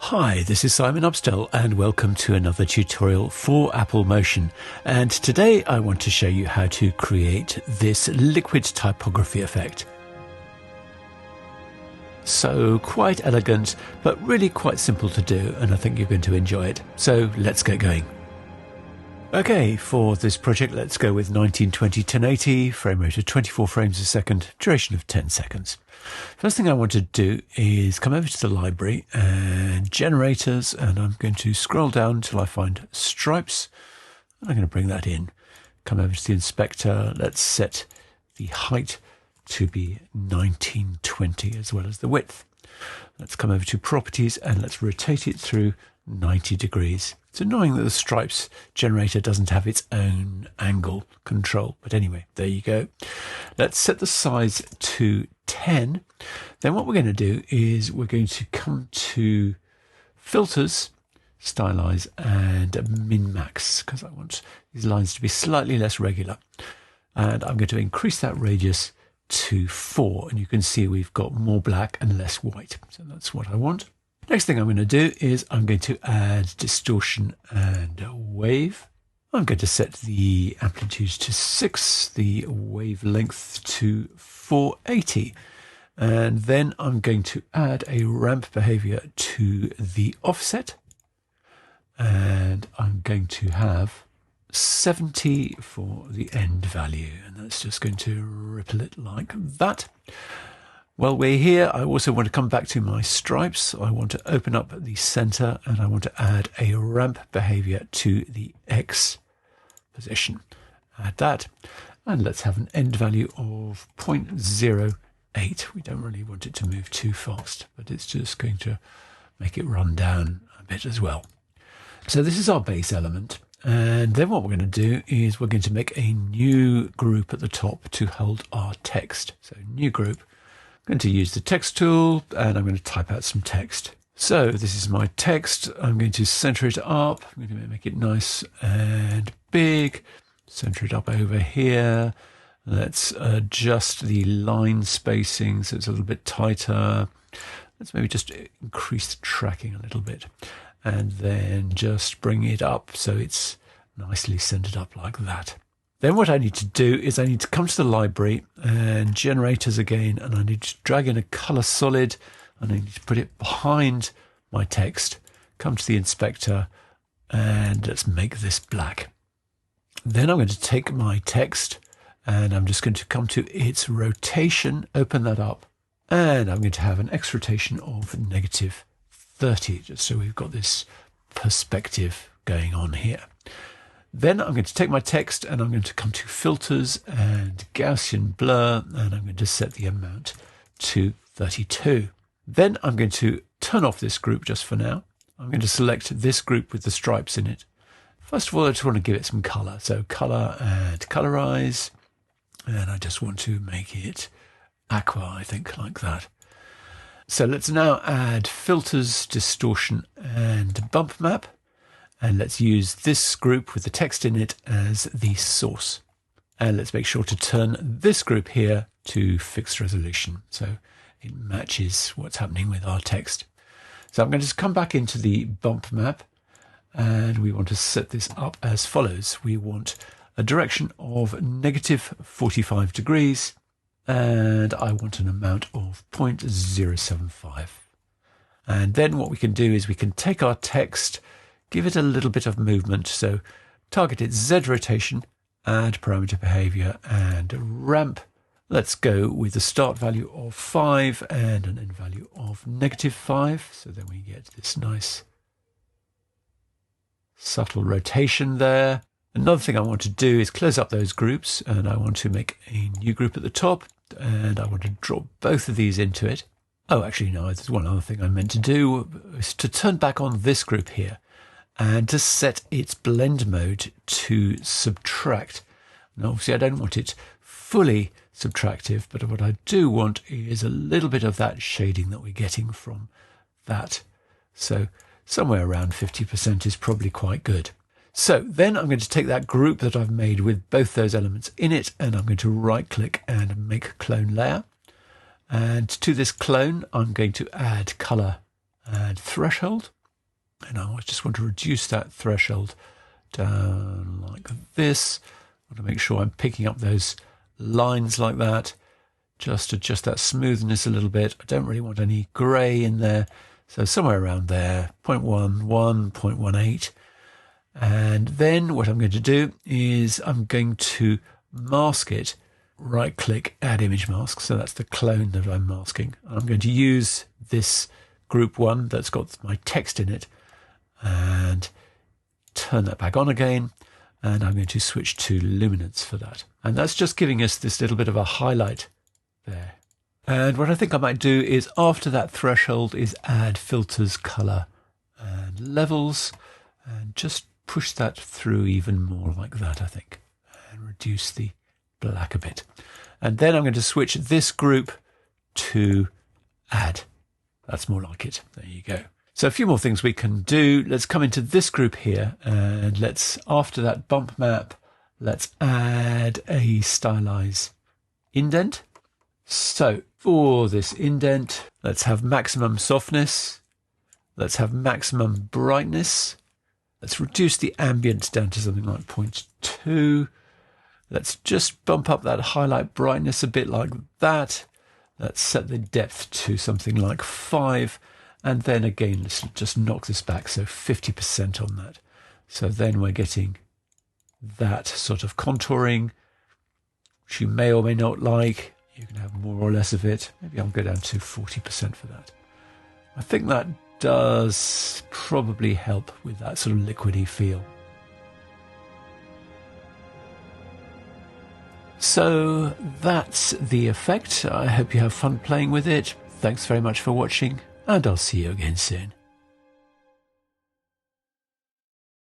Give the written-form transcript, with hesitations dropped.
Hi, this is Simon Upstell and welcome to another tutorial for Apple Motion. And today I want to show you how to create this liquid typography effect. So quite elegant, but really quite simple to do, and I think you're going to enjoy it. So let's get going. Okay, for this project, let's go with 1920 1080, frame rate of 24 frames a second, duration of 10 seconds. First thing I want to do is come over to the library and generators, and I'm going to scroll down until I find stripes. And I'm going to bring that in. Come over to the inspector. Let's set the height to be 1920 as well as the width. Let's come over to properties and let's rotate it through 90 degrees. It's annoying that the stripes generator doesn't have its own angle control, but anyway, there you go. Let's set the size to 10. Then what we're going to do is we're going to come to filters, stylize, and min-max, because I want these lines to be slightly less regular. And I'm going to increase that radius to 4, and you can see we've got more black and less white. So that's what I want. Next thing I'm going to do is I'm going to add distortion and wave. I'm going to set the amplitude to 6, the wavelength to 480. And then I'm going to add a ramp behavior to the offset. And I'm going to have 70 for the end value. And that's just going to ripple it like that. While we're here, I also want to come back to my stripes. I want to open up the center and I want to add a ramp behavior to the X position. Add that. And let's have an end value of 0.08. We don't really want it to move too fast, but it's just going to make it run down a bit as well. So this is our base element. And then what we're going to do is we're going to make a new group at the top to hold our text. So new group. I'm going to use the text tool and I'm going to type out some text. So this is my text. I'm going to center it up. I'm going to make it nice and big. Center it up over here. Let's adjust the line spacing so it's a little bit tighter. Let's maybe just increase the tracking a little bit. And then just bring it up so it's nicely centered up like that. Then what I need to do is I need to come to the library and generators again, and I need to drag in a color solid, and I need to put it behind my text, come to the inspector, and let's make this black. Then I'm going to take my text and I'm just going to come to its rotation, open that up, and I'm going to have an X rotation of -30, just so we've got this perspective going on here. Then I'm going to take my text and I'm going to come to filters and Gaussian blur, and I'm going to set the amount to 32. Then I'm going to turn off this group just for now. I'm going to select this group with the stripes in it. First of all, I just want to give it some color. So color and colorize. And I just want to make it aqua, I think, like that. So let's now add filters, distortion, and bump map. And let's use this group with the text in it as the source. And let's make sure to turn this group here to fixed resolution, so it matches what's happening with our text. So I'm going to just come back into the bump map, and we want to set this up as follows. We want a direction of -45 degrees, and I want an amount of 0.075. And then what we can do is we can take our text, give it a little bit of movement, so target its Z rotation, add parameter behavior and ramp. Let's go with a start value of 5 and an end value of -5, so then we get this nice subtle rotation there. Another thing I want to do is close up those groups, and I want to make a new group at the top, and I want to drop both of these into it. Oh, actually, no, there's one other thing I meant to do, is to turn back on this group here and to set its blend mode to subtract. Now, obviously, I don't want it fully subtractive, but what I do want is a little bit of that shading that we're getting from that. So somewhere around 50% is probably quite good. So then I'm going to take that group that I've made with both those elements in it, and I'm going to right click and make clone layer. And to this clone, I'm going to add color add threshold. And I just want to reduce that threshold down like this. I want to make sure I'm picking up those lines like that. Just adjust that smoothness a little bit. I don't really want any grey in there. So somewhere around there, 0.11, 0.18. And then what I'm going to do is I'm going to mask it. Right click, add image mask. So that's the clone that I'm masking. I'm going to use this group 1 that's got my text in it and turn that back on again. And I'm going to switch to luminance for that. And that's just giving us this little bit of a highlight there. And what I think I might do is after that threshold is add filters, color and levels and just push that through even more like that, I think, and reduce the black a bit. And then I'm going to switch this group to add. That's more like it. There you go. So a few more things we can do. Let's come into this group here and let's, after that bump map, let's add a stylize indent. So for this indent, let's have maximum softness. Let's have maximum brightness. Let's reduce the ambient down to something like 0.2. Let's just bump up that highlight brightness a bit like that. Let's set the depth to something like 5. And then again, let's just knock this back, so 50% on that. So then we're getting that sort of contouring, which you may or may not like. You can have more or less of it. Maybe I'll go down to 40% for that. I think that does probably help with that sort of liquidy feel. So that's the effect. I hope you have fun playing with it. Thanks very much for watching, and I'll see you again soon.